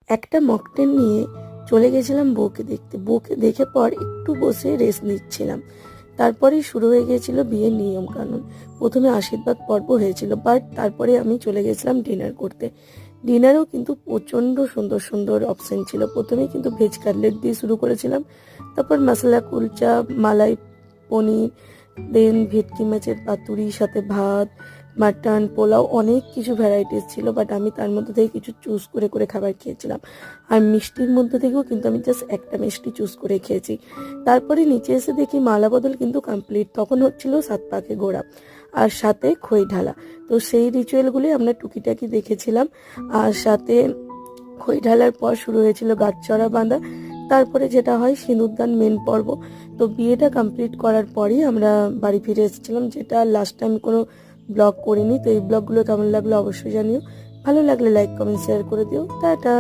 একটা মকটেল নিয়ে চলে গেছিলাম বউকে দেখতে। বউকে দেখে পর একটু বসে রেস্ট নিচ্ছিলাম। তারপরেই শুরু হয়ে গিয়েছিল বিয়ের নিয়ম কানুন। প্রথমে আশীর্বাদ পর্ব হয়েছিল, বাট তারপরে আমি চলে গেছিলাম ডিনার করতে। ডিনারেও কিন্তু প্রচণ্ড সুন্দর সুন্দর অপশন ছিল। প্রথমে কিন্তু ভেজ কাটলেট দিয়ে শুরু করেছিলাম, তারপর মশলা কুলচা, মালাই পনির, দেন ভেটকি মাছের পাতুরি, সাথে ভাত, মাটন, পোলাও, অনেক কিছু ভ্যারাইটিস ছিল। বাট আমি তার মধ্যে থেকে কিছু চুজ করে করে খাবার খেয়েছিলাম। আর মিষ্টির মধ্যে থেকেও কিন্তু আমি জাস্ট একটা মিষ্টি চুজ করে খেয়েছি। তারপরে নিচে এসে দেখি মালা বদল কিন্তু কমপ্লিট। তখন হচ্ছিল 7 পাকে ঘোরা আর সাথে খই ঢালা। তো সেই রিচুয়ালগুলি আমরা টুকিটাকি দেখেছিলাম। আর সাথে খই ঢালার পর শুরু হয়েছিল গাঁটচড়া বাঁধা। তারপরে যেটা হয় সিঁদুরদান মেন পর্ব। তো বিয়েটা কমপ্লিট করার পরই আমরা বাড়ি ফিরে এসেছিলাম, যেটা লাস্ট টাইম কোনো ব্লগ করিনি। তো এই ব্লগগুলো কেমন লাগলো অবশ্যই জানিও। ভালো লাগলে লাইক কমেন্ট শেয়ার করে দিও। টাটা।